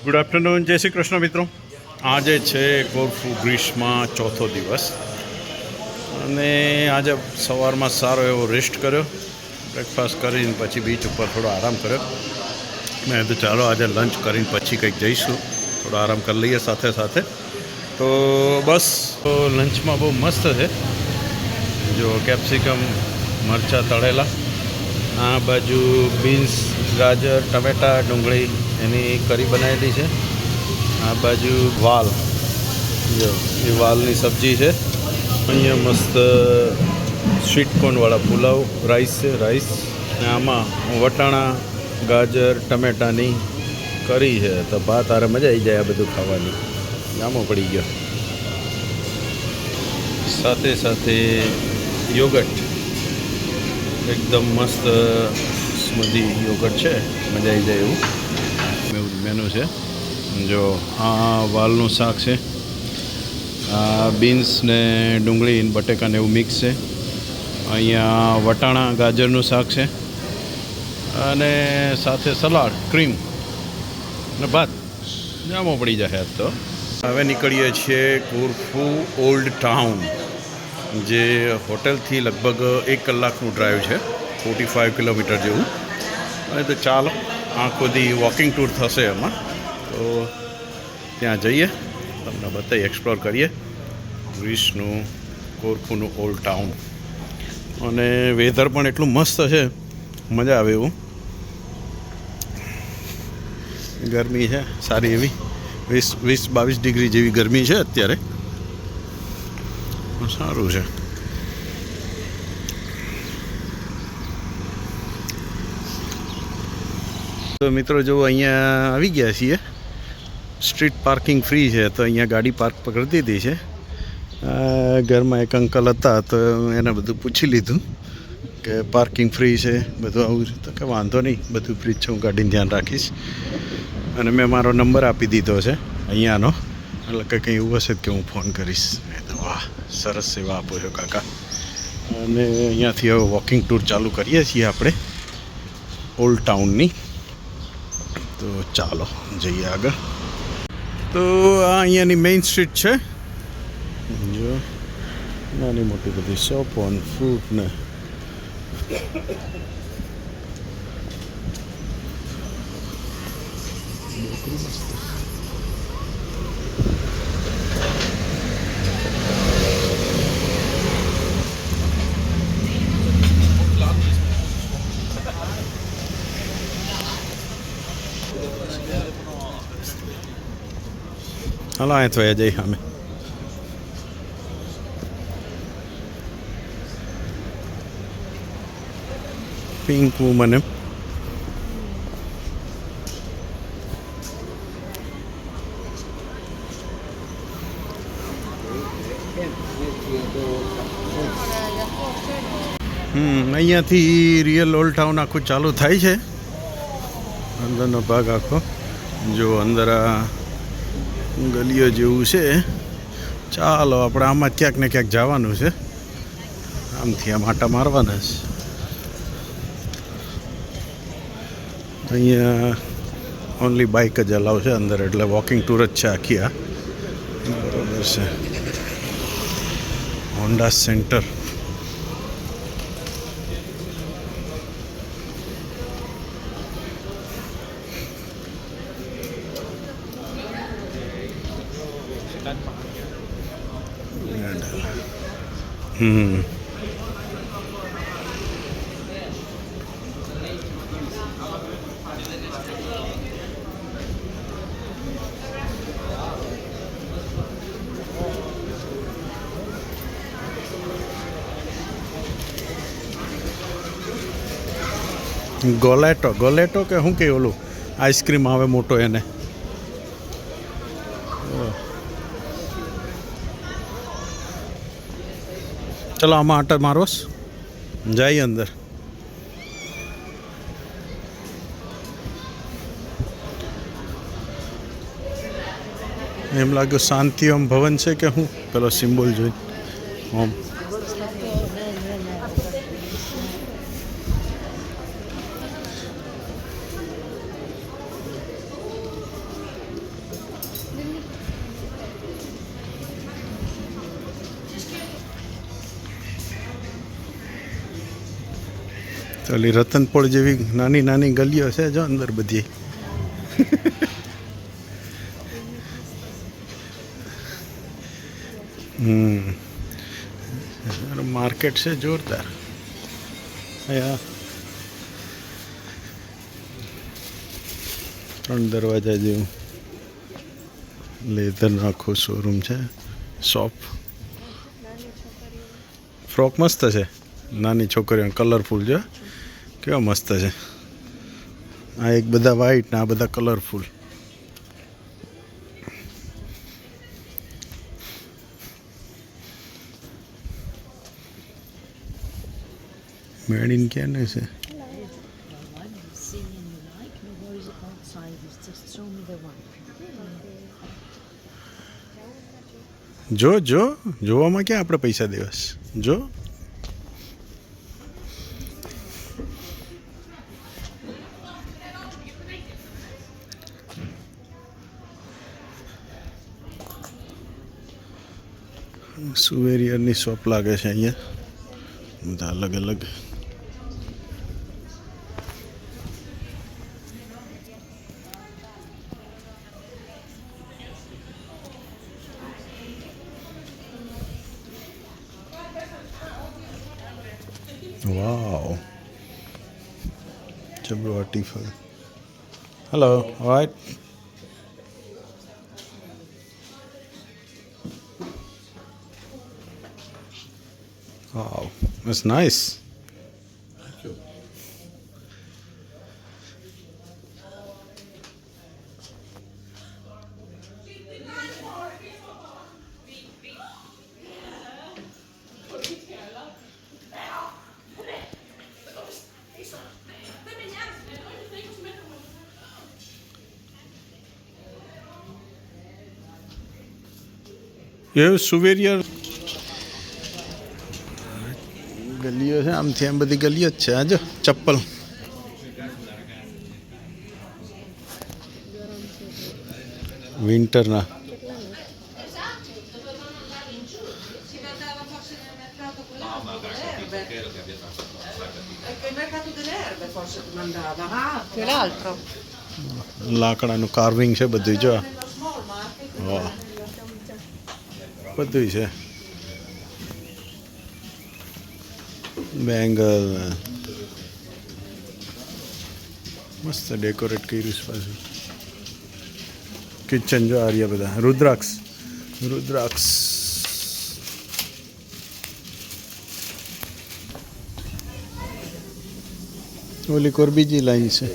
Good afternoon, જય શ્રી કૃષ્ણ મિત્રો. આજે છે કોરફુ ગ્રીસમાં ચોથો દિવસ અને આજે સવારમાં સારો એવો રેસ્ટ કર્યો, બ્રેકફાસ્ટ કરીને પછી બીચ ઉપર થોડો આરામ કર્યો. મેં કીધું ચાલો આજે લંચ કરીને પછી કંઈક જઈશું, થોડો આરામ કરી લઈએ સાથે સાથે. તો બસ લંચમાં બહુ મસ્ત છે. જો કેપ્સિકમ, મરચાં તળેલા, આ બાજુ બીન્સ, ગાજર, ટમેટા, ડુંગળી એની કરી બનાવેલી છે. આ બાજુ વાલ, જો એ વાલની સબ્જી છે. અહીંયા મસ્ત સ્વીટ કોર્નવાળા પુલાવ રાઈસ છે, રાઈસ. અને આમાં વટાણા, ગાજર, ટમેટાની કરી છે. તો ભાત તારે મજા આવી જાય આ બધું ખાવાની, જામો પડી ગયો. સાથે સાથે યોગર્ટ, એકદમ મસ્ત સ્મૂધી યોગર્ટ છે, મજા આવી જાય એવું મેનુ છે. જો આ વાલનું શાક છે, આ બીન્સ ને ડુંગળી બટેકાને એવું મિક્સ છે. અહીંયા વટાણા ગાજરનું શાક છે અને સાથે સલાડ, ક્રીમ અને ભાત, જામો પડી જાય આજ તો. હવે નીકળીએ છીએ કોરફુ ઓલ્ડ ટાઉન, જે હોટલથી લગભગ 1 કલાકનું ડ્રાઈવ છે, 45 કિલોમીટર જેવું. અને તો ચાલો આખો દી વોકિંગ ટૂર થશે એમાં. તો ત્યાં જઈએ, તમને બતાવીએ, એક્સપ્લોર કરીએ ગ્રીસનું કોરફુનું ઓલ્ડ ટાઉન. અને વેધર પણ એટલું મસ્ત છે, મજા આવે એવું. ગરમી છે સારી એવી, 20-22 ડિગ્રી જેવી ગરમી છે અત્યારે, સારું છે. તો મિત્રો જો અહીંયા આવી ગયા છીએ, સ્ટ્રીટ પાર્કિંગ ફ્રી છે, તો અહીંયા ગાડી પાર્ક કરી દીધી છે. ઘરમાં એક અંકલ હતા, તો એને બધું પૂછી લીધું કે પાર્કિંગ ફ્રી છે બધું, આવું તો કે વાંધો નહીં, બધું ફ્રી છે, હું ગાડીને ધ્યાન રાખીશ. અને મેં મારો નંબર આપી દીધો છે અહીંયાનો, એટલે કે કંઈ એવું હશે કે હું ફોન કરીશ. વાહ, સરસ સેવા આપો છો કાકા. અને અહીંયાથી હવે વોકિંગ ટૂર ચાલુ કરીએ છીએ આપણે ઓલ્ડ ટાઉનની. તો ચાલો જઈએ આગળ. તો આ અહીંયાની મેઇન સ્ટ્રીટ છે. જો નાની મોટી બધી શોપો અને ફ્રૂટ ને હાલો અહીં થયા જઈ અમે. પિંક વુમન એમ. અહીંયાથી રિયલ ઓલ્ડ ટાઉન આખું ચાલુ થાય છે, અંદરનો ભાગ આખો. જો અંદર આ ગલીઓ જેવું છે. ચાલો આપણે આમાં ક્યાંક ને ક્યાંક જવાનું છે, આમથી આમ આટા મારવાના છે. અહીંયા ઓનલી બાઇક જ અલાવ છે અંદર, એટલે વોકિંગ ટૂર જ છે આખી આ. બરાબર છે. Honda centre. ગોલેટો કે શું કે ઓલું આઈસ્ક્રીમ આવે મોટો એને. ચલો આમાં આટા મારોસ, જાય અંદર. એમ લાગ્યું શાંતિ ઓમ ભવન છે કે હું, પેલો સિમ્બોલ જોઈ ઓમ. ઓલી રતનપોળ જેવી નાની નાની ગલીઓ છે જો અંદર બધી. માર્કેટ છે જોરદાર. અહીંયા 3 દરવાજા જેવું લેધરનો આખો શોરૂમ છે. શોપ ફ્રોક મસ્ત છે નાની છોકરીઓ કલરફુલ છે કેવા મસ્ત છે. આ એક બધા વ્હાઈટ ને આ બધા કલરફુલ. મેડ ઇન ક્યાં છે? જો જો જોવામાં ક્યાં આપણે પૈસા દેવાસ જો. સુવેરિયરની શોપ લાગે છે અહીંયા બધા અલગ અલગ. Wow. Jabro Artifal. Hello, all right. Wow, that's nice. Thank you. ये સુવેરિયર ગલીઓ છે આમથી આમ બધી ગલીઓ જ છે. આ જો ચપ્પલ વિન્ટરના. લાકડાનું કાર્વિંગ છે બધું જો. વાહ બધું છે. બેંગલ મસ્ત ડેકોરેટ કર્યું છે પાછું. કિચન જો આ રહ્યા બધા. રુદ્રાક્ષ રુદ્રાક્ષ ઓલી કોર બીજી લાઈન છે.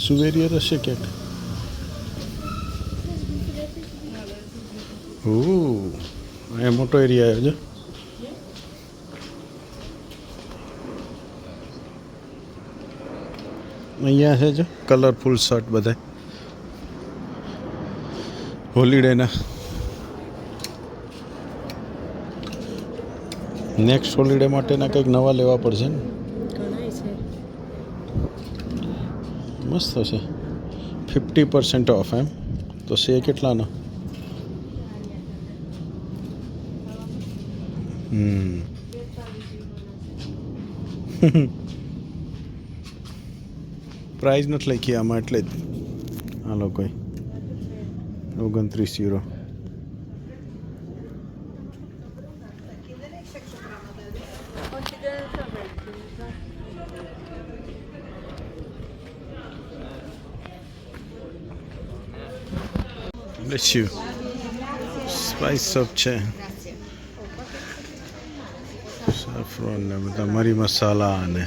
સુવેરિયર હશે ક્યાંક. ઓહ અહીંયા મોટો એરિયા આવ્યો છે. અહીંયા છે જો કલરફુલ શર્ટ બધા હોલિડેના. નેક્સ્ટ હોલિડે માટેના કંઈક નવા લેવા પડશે ને. મસ્ત છે 50% ઓફ એમ તો છે કેટલાનો? પ્રાઇઝ નથી લખી આમાં એટલે જ આ લોકોએ 29 euro. Bless you. Spice shop છે. સાફ્રોન ને બધા મરી મસાલા અને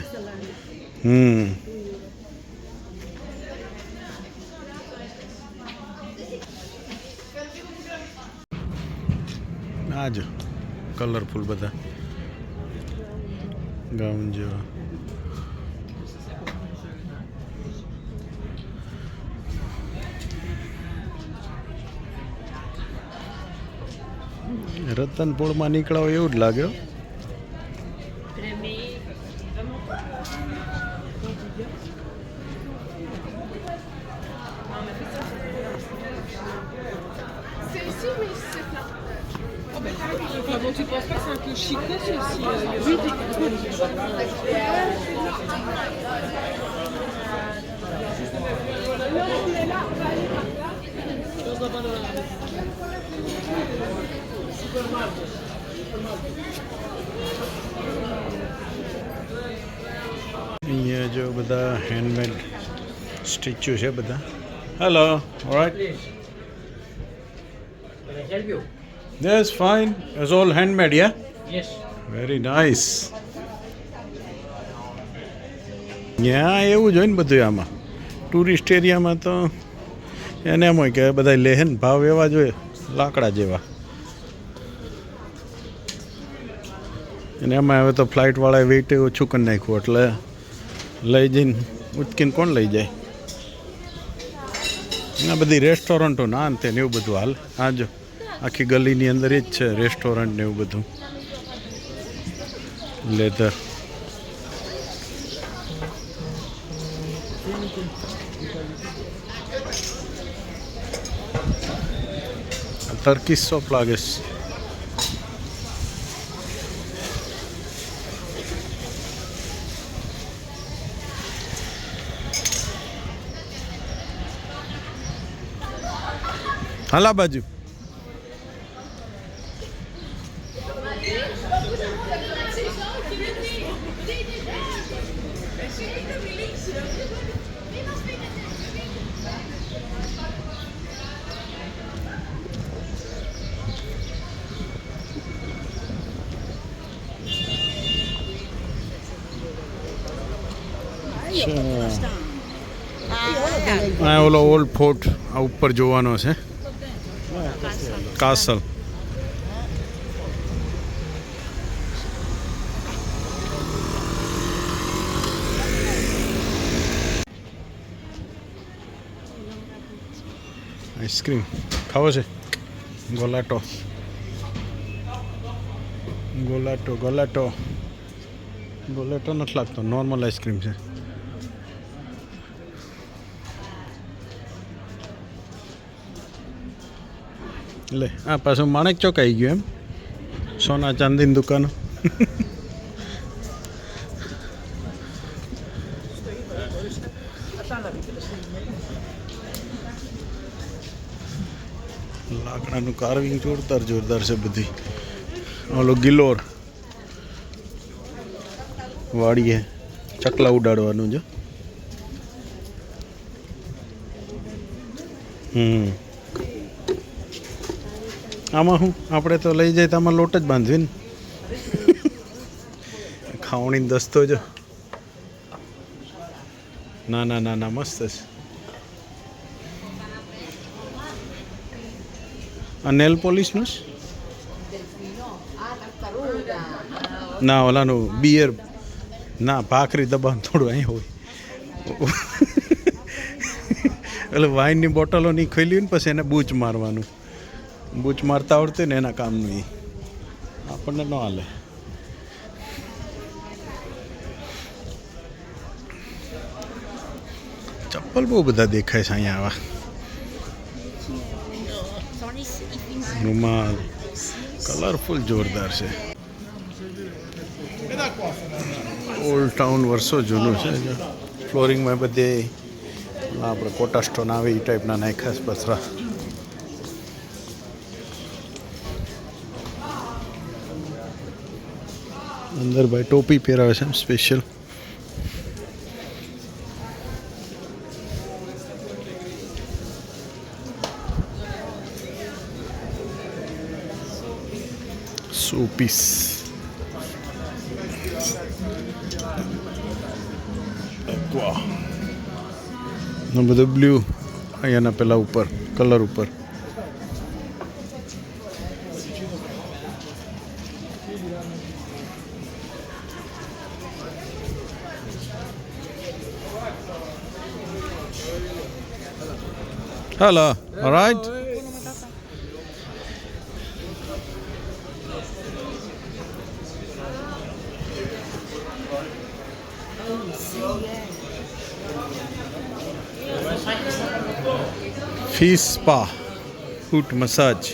આ જો કલરફુલ બધા ગાઉન જેવા. રતનપોળમાં નીકળાવો એવું જ લાગ્યો. bon, tu penses pas que c'est un peu chicos aussi Oui, અહીંયા જો બધા હેન્ડમેડ સ્ટેચ્યુ છે બધા. Hello, all right. Can I help you? Yes, fine. It's all handmade, yeah? Yes. Very nice. ત્યાં એવું જ હોય ને બધું આમાં. ટુરિસ્ટ એરિયામાં તો એને એમ હોય કે બધા લે ને ભાવ એવા જોઈએ લાકડા જેવા. અને એમાં હવે તો ફ્લાઇટવાળાએ વેઇટ ઓછું કરી નાખ્યું એટલે લઈ જઈને ઉચકીને કોણ લઈ જાય. આ બધી રેસ્ટોરન્ટો ના અંતે ને એવું બધું હાલ. હા જો આખી ગલીની અંદર એ જ છે રેસ્ટોરન્ટ ને એવું બધું. લેધર ટર્કીશ શોપ લાગે છે. હાલા બાજુ આ ઓલો ઓલ્ડ ફોર્ટ આ ઉપર જોવાનો છે. કાસલ આઈસ્ક્રીમ ખાવો છે. ગોલાટો ગોલાટો ગોલાટો ગોલાટો નથી લાગતો, નોર્મલ આઈસ્ક્રીમ છે. લે આ પાછું માણેક ચોક આવી ગયું એમ. સોના ચાંદીની દુકાનો. લાકડાનું કાર્વિંગ જોરદાર જોરદાર છે બધી. ઓલો ગિલોર વાડીએ ચકલા ઉડાડવાનું છે. આમાં શું આપણે તો લઈ જાય તો આમાં લોટ જ બાંધવી ને. ખાવણી દસ્તો જ ના ના ના ના મસ્ત છે. આ નેલ પોલિશનું ના ઓલાનું બિયર ના ભાખરી દબાણ થોડું અહીં હોય. એટલે વાઇનની બોટલો નહીં ખોલી ને પછી એને બૂચ મારવાનું. બૂચ મારતા આવડતું ને એના કામનું એ આપણને ન હાલે. ચપ્પલ બહુ બધા દેખાય છે અહીંયા આવા. રૂમાલ કલરફુલ જોરદાર છે. ઓલ્ડ ટાઉન વર્ષો જૂનું છે. ફ્લોરિંગમાં બધે આપણે કોટા સ્ટોન આવે એ ટાઈપના નાખ્યા પથરા. અંદર ભાઈ ટોપી પહેરાવે છે સ્પેશિયલ. શોપીસ બધું બ્લુ અહીંયાના પેલા ઉપર કલર ઉપર. Hello, all right? Fish spa, foot massage.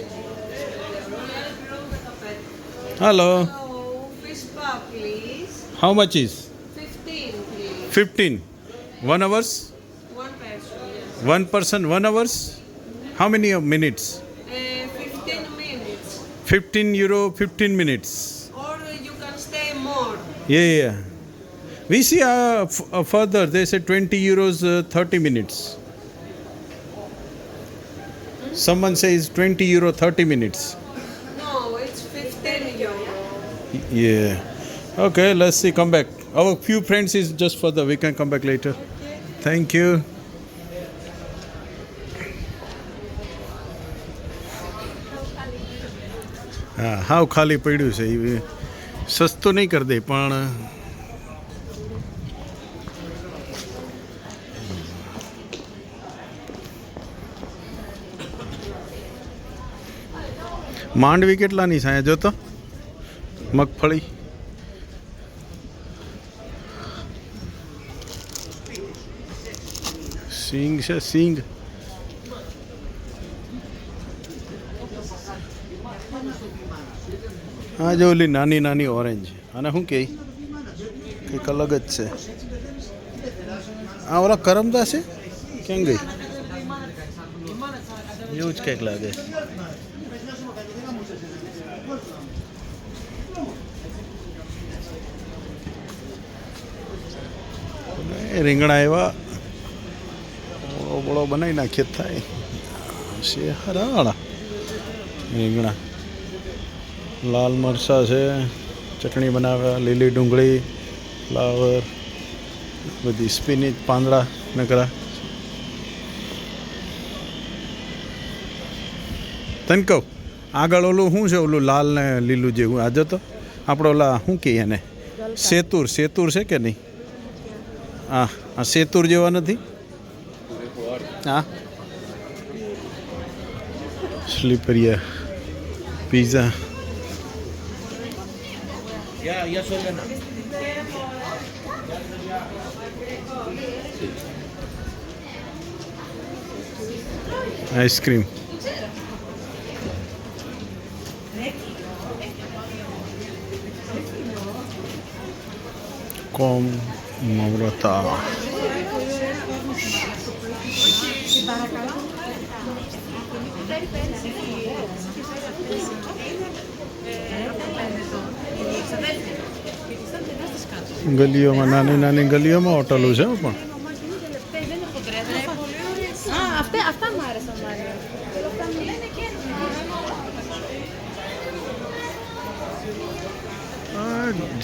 Hello. So, fish bar, please. How much is? 15, please. 15. 1 hours? One person, yes. 1 person 1 hours? How many minutes? 15 minutes. 15 euro 15 minutes. Or you can stay more. Yeah. We see further, they say 20 euros 30 minutes. Someone says 20 euro 30 minutes. No, it's 15 euro. Yeah. Okay, let's see, come back. Our few friends is just further, we can come back later. Thank you. હા હાવ ખાલી પડ્યું છે એ સસ્તું નહીં કરી દે પણ માંડવી કેટલાની છે અહીંયા જોતો મગફળી સિંગ છે સિંગ હા જો ઓલી નાની નાની ઓરેન્જ અને શું કહે કંઈક અલગ જ છે આ ઓલા કરમદા છે કેમ ગઈ એવું જ કંઈક લાગે રીંગણા એવા ઓળો બોળો બનાવી નાખીએ થાય છે હરાળા રીંગણા લાલ મરચાં છે ચટણી બનાવ્યા લીલી ડુંગળી ફ્લાવર બધી સ્પિનિચ પાંદડા નકરા તને કહું આગળ ઓલું શું છે ઓલું લાલ ને લીલું જેવું આજે તો આપણે ઓલા શું કહીએ એને સેતુર સેતુર છે કે નહીં હા આ સેતુર જેવા નથી હા સ્લીપરિયા પીઝા આઈસ્ક્રીમ કોમ મમરતા ગલીઓમાં નાની નાની ગલીઓમાં હોટલો છે પણ Αυτά μου άρεσαν, Μάρια.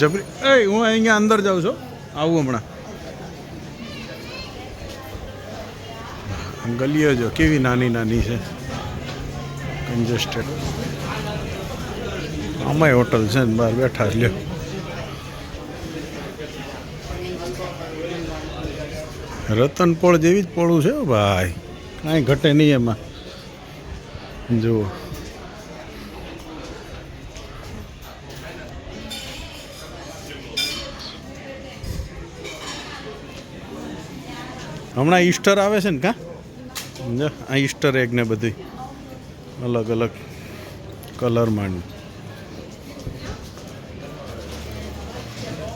જબરી એ હું અહીંયા અંદર જાઉં છું આવું હમણાં ગલીઓ જો કેવી નાની નાની છે કન્જેસ્ટેડ આમાંય હોટલ છે ને બહાર બેઠા લ્યો રતનપોળ જેવી જ પોળું છે ભાઈ કાંઈ ઘટે નહીં એમાં જુઓ હમણાં ઈસ્ટર આવે છે ને કાં જો આ ઈસ્ટર એગ ને બધી અલગ અલગ કલરમાં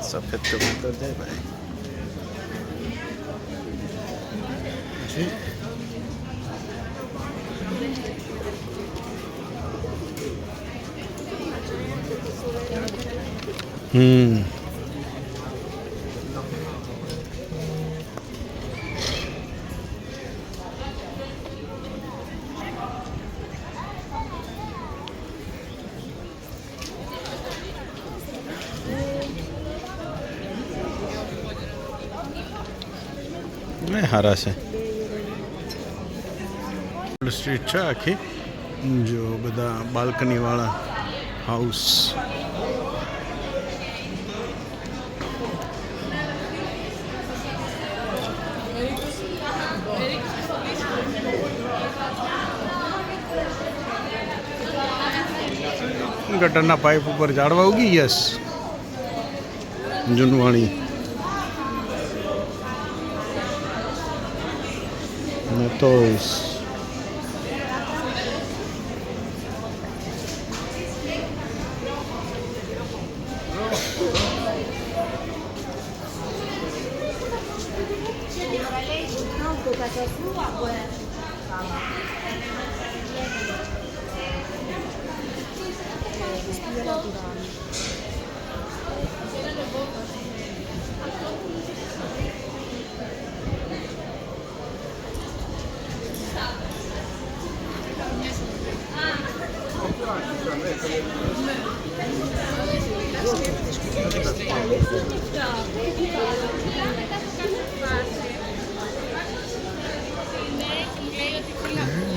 સફેદ કબૂતર જાય ભાઈ હારા છે સ્ટ્રીટ છે આખી જો બધા બાલ્કની વાળા હાઉસ ગટરના પાઇપ ઉપર ઝાડવા ઉગી યસ જૂનવાણી તો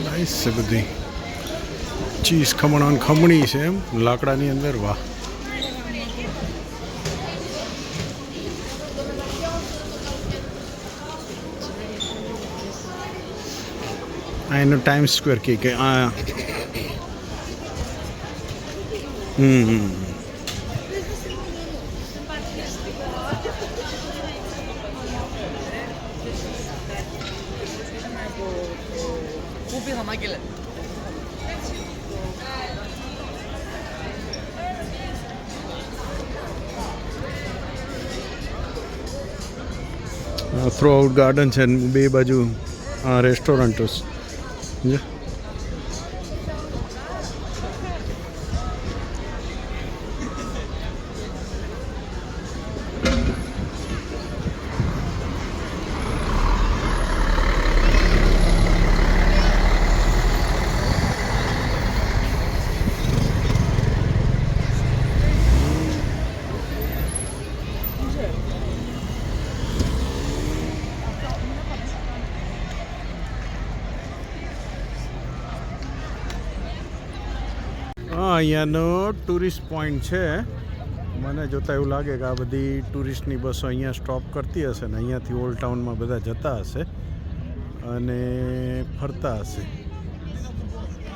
નાઈસ છે બધી ચીઝ ખમણ ખમણી છે એમ લાકડાની અંદર. વાહ, આ એનું ટાઈમ સ્ક્વેર કે આ થ્રો આઉટ ગાર્ડન છે બે બાજુ રેસ્ટોરન્ટો છે. અહીંયાનો ટુરિસ્ટ પોઈન્ટ છે. મને જોતાં એવું લાગે કે આ બધી ટુરિસ્ટની બસો અહીંયા સ્ટોપ કરતી હશે ને અહીંયાથી ઓલ્ડ ટાઉનમાં બધા જતા હશે અને ફરતા હશે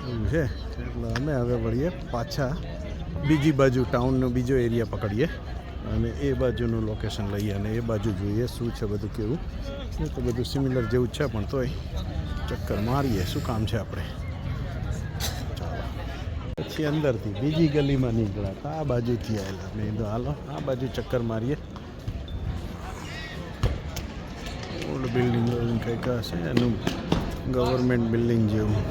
એવું છે. એટલે અમે હવે વળીએ પાછા બીજી બાજુ ટાઉનનો બીજો એરિયા પકડીએ અને એ બાજુનું લોકેશન લઈએ અને એ બાજુ જોઈએ શું છે બધું કેવું. એ તો બધું સિમિલર જેવું જ છે પણ તોય ચક્કર મારીએ, શું કામ છે આપણે. પછી અંદરથી બીજી ગલીમાં નીકળ્યા હતા, આ બાજુથી આવેલા. મેં કીધું હાલો આ બાજુ ચક્કર મારીએ. ઓલ્ડ બિલ્ડિંગ કંઈક હશે એનું ગવર્મેન્ટ બિલ્ડિંગ જેવું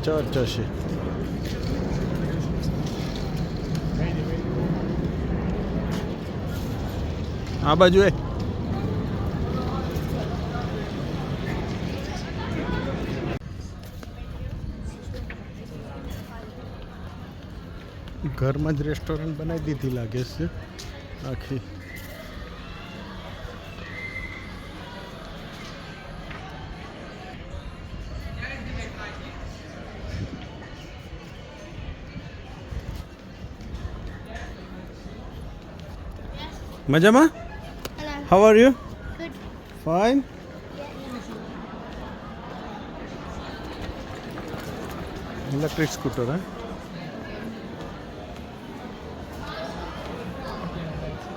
ચર્ચ હશે. આ બાજુ ઘરમાં જ રેસ્ટોરન્ટ બનાવી દીધી લાગે છે આખી. મજામાં? How are you? Good. Fine. Electric scooter હે.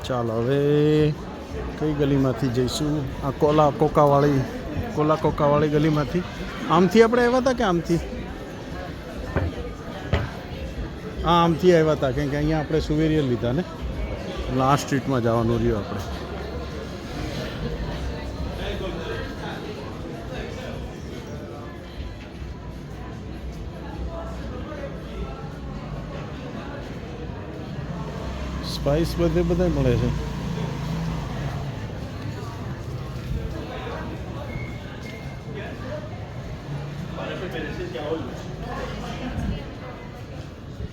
ચાલો હવે કઈ ગલીમાંથી જઈશું? આ કોલા કોકાવાળી ગલીમાંથી. આમથી આપણે આવ્યા હતા કે આમથી? હા, આમથી આવ્યા હતા કેમ કે અહીંયા આપણે સુવેરિયર લીધા ને. લાસ્ટ સ્ટ્રીટમાં જવાનું રહ્યું આપણે. સ્પાઇસ બધા મળે છે.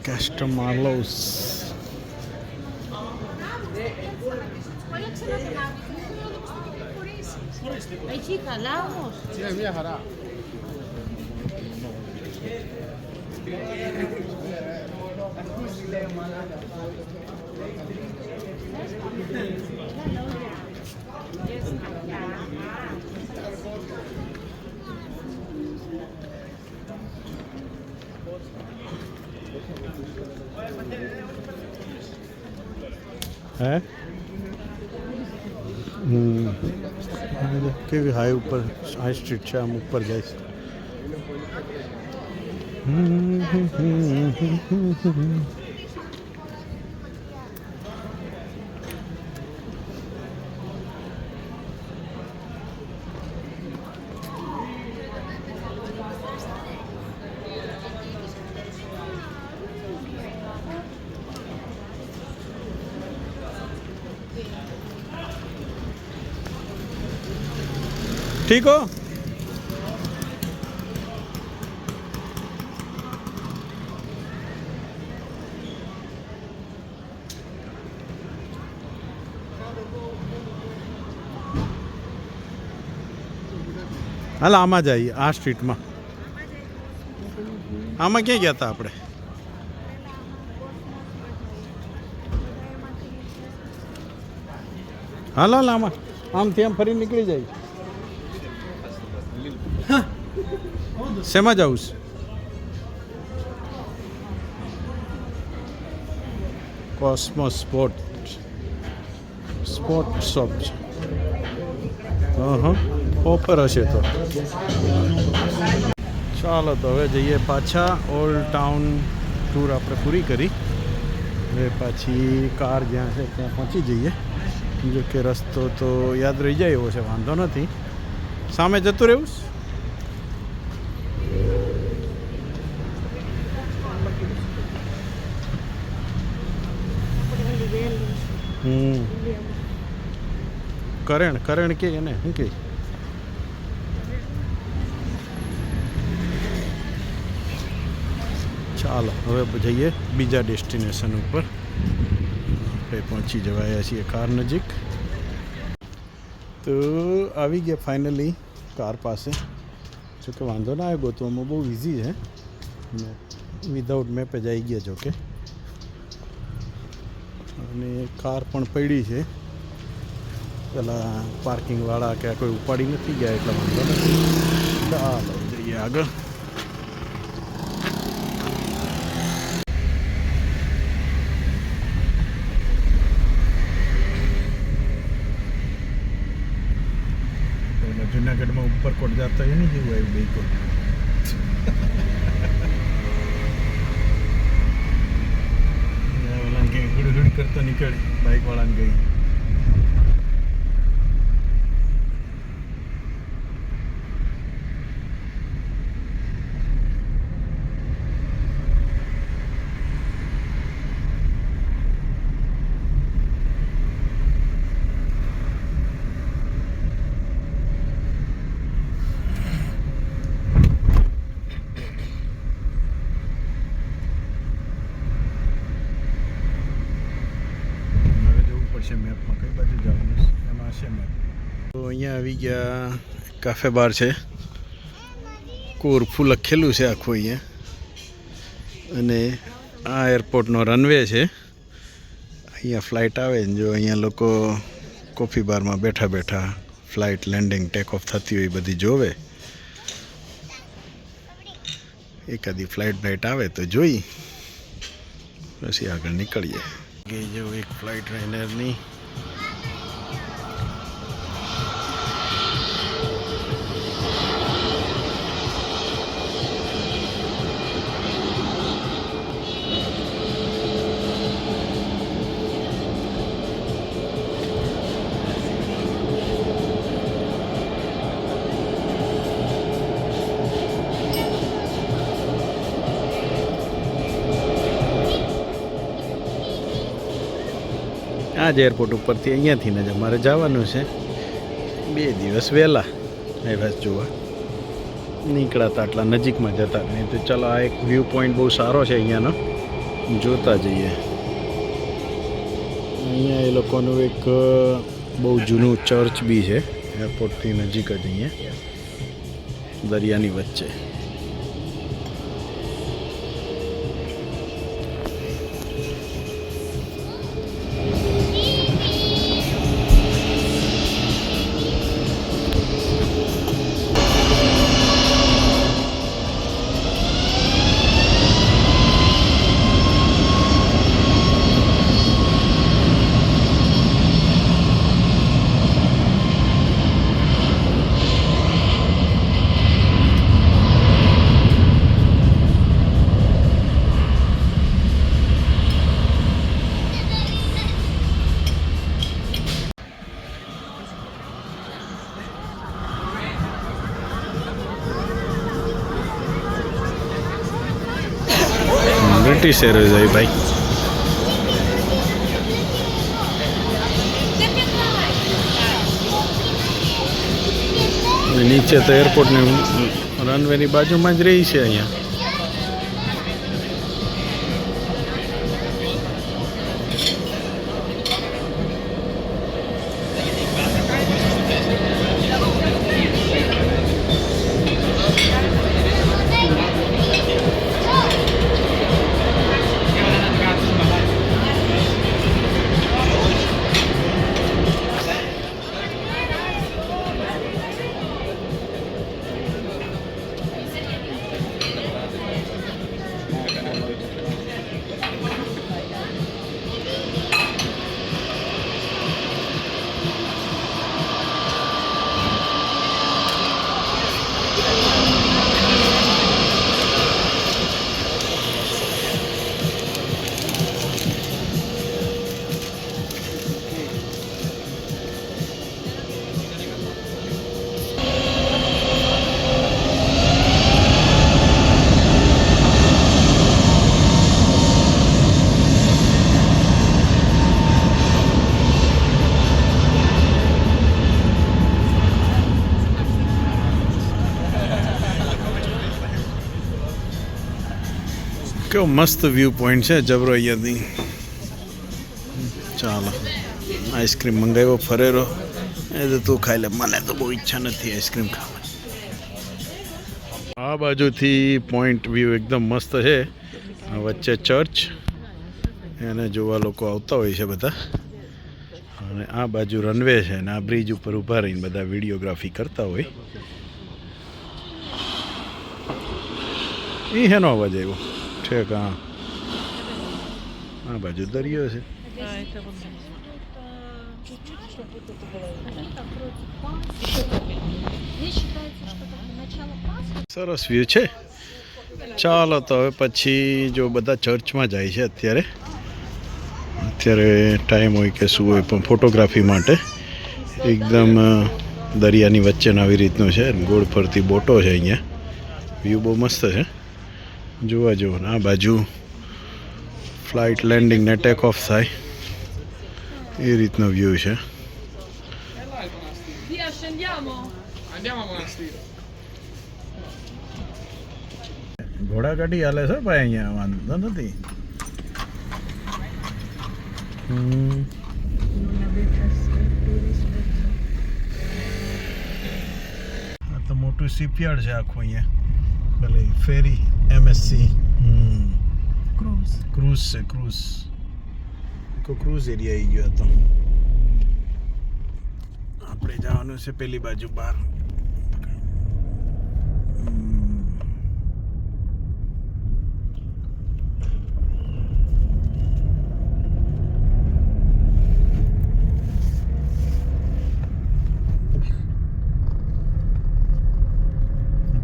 Castamarlos. Ay, chica, la vamos. હે કેવી હાઈ ઉપર હાઈ સ્ટ્રીટ છે, આમ ઉપર જાય છે. ठीक हो? હાલ આમાં જઈએ, આ સ્ટ્રીટમાં. આમાં ક્યાં ગયા હતા આપણે? હાલ હાલ આમાં આમથી આમ ફરી નીકળી જાય. શેમાં જવું છે? કોસ્મોસ સ્પોર્ટ શોપ છે. હા ઓફર હશે તો. ચાલો તો હવે જઈએ પાછા. ઓલ્ડ ટાઉન ટૂર આપણે પૂરી કરી. હવે પાછી કાર જ્યાં છે ત્યાં પહોંચી જઈએ. જો કે રસ્તો તો યાદ રહી જાય એવો છે, વાંધો નથી. સામે જતું રહેવું. કરણ કે એને શું કે? ચાલો હવે જઈએ બીજા ડેસ્ટિનેશન ઉપર. આપણે પહોંચી જવાયા છીએ કાર નજીક. તો આવી ગયા ફાઇનલી કાર પાસે. જોકે વાંધો ના આવ્યો, ગોતવામાં બહુ ઇઝી છે. વિધાઉટ મેપે જ આવી ગયા જોકે. અને કાર પણ પડી છે. પેલા પાર્કિંગવાળા કે કોઈ ઉપાડી નથી ગયા એટલે વાંધો નથી. ચાલો જઈએ આગળ. જુનાગઢમાં ઉપરકોટ જતા એ નહીં જેવું આવ્યું બેકોટ. ઓલા કે ગુડ કરતો નીકળે બાઇક વાળાને ગઈ. મેપમાં કઈ બાજુ જવાનું છે એમાં હશે મેપ. તો અહીંયા આવી ગયા. કાફે બાર છે. કોરફુ લખેલું છે આખું અહીંયા. અને આ એરપોર્ટનો રનવે છે. અહીંયા ફ્લાઇટ આવે ને જો અહીંયા લોકો કોફી બારમાં બેઠા બેઠા ફ્લાઇટ લેન્ડિંગ ટેક ઓફ થતી હોય બધી જોવે. એકાદી ફ્લાઇટ આવે તો જોઈ પછી આગળ નીકળીએ. જો એક ફ્લાઇટ ટ્રેનરની આ જ એરપોર્ટ ઉપરથી અહીંયાથી જ અમારે જવાનું છે. 2 દિવસ વહેલા આવ્યા જોવા નીકળાતા આટલા નજીકમાં જતા. નહીં તો ચાલો આ એક વ્યૂ પોઈન્ટ બહુ સારો છે અહીંયાનો, જોતા જઈએ. અહીંયા એ લોકોનું એક બહુ જૂનું ચર્ચ બી છે એરપોર્ટથી નજીક જ, અહીંયા દરિયાની વચ્ચે. બ્રિટિશ એરવેઝ આવી ભાઈ. નીચે તો એરપોર્ટની રનવેની બાજુમાં જ રહી છે અહીંયા. કેવો મસ્ત વ્યૂ પોઈન્ટ છે જબરો અહીંયાથી. ચાલો આઈસ્ક્રીમ મંગાવ્યો ફરેરો. એ તો તું ખાઈ લે, મને તો બહુ ઈચ્છા નથી આઈસ્ક્રીમ ખાવાની. આ બાજુથી પોઈન્ટ વ્યૂ એકદમ મસ્ત છે. વચ્ચે ચર્ચ, એને જોવા લોકો આવતા હોય છે બધા. અને આ બાજુ રનવે છે અને આ બ્રિજ ઉપર ઊભા રહીને બધા વિડીયોગ્રાફી કરતા હોય. એ હેનો અવાજ આવ્યો ઠેક? હા, આ બાજુ દરિયો છે. સરસ વ્યૂ છે. ચાલો તો હવે પછી જો બધા ચર્ચમાં જાય છે અત્યારે ટાઈમ હોય કે શું હોય, પણ ફોટોગ્રાફી માટે એકદમ દરિયાની વચ્ચેનો આવી રીતનું છે. ગોળ ફરતી બોટો છે અહીંયા. વ્યૂ બહુ મસ્ત છે, જોવા જેવો. આ બાજુ ફ્લાઇટ લેન્ડિંગ ને ટેક ઓફ થાય એ રીતનો વ્યૂ છે. ઘોડાગાડી હાલે છે ભાઈ અહીંયા, વાંધો નથી. આ તો મોટું શિપયાર્ડ છે આખું અહીંયા. ભલે ફેરી MSC ક્રૂઝ છે. ક્રૂઝ એરિયા આવી ગયો હતો. આપણે જવાનું છે પેલી બાજુ બહાર.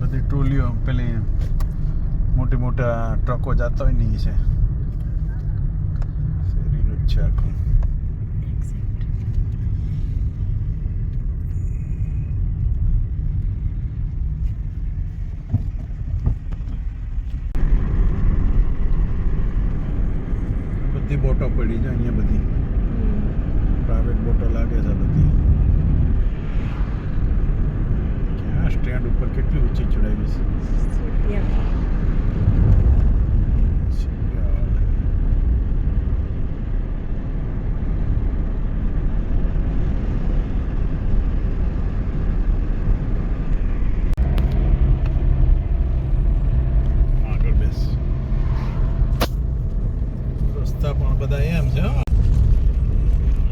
બધી ટ્રોલીઓ પેલી મોટા ટ્રકો જતા હોય નહીં છે. ફેરીનું જ છે આખું. બધી બોટો પડી છે અહીંયા, બધી પ્રાઇવેટ બોટો લાગે છે બધી. ક્યાં સ્ટેન્ડ ઉપર કેટલી ઊંચી ચડાવી છે. રસ્તા પણ બધા એમ છે.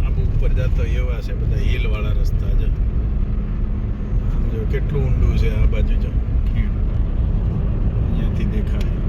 આબુ ઉપર જતો એવા છે બધા હિલ વાળા રસ્તા છે. આમ જો કેટલું ઊંડું છે આ બાજુ. જો અહીંયાથી દેખાય.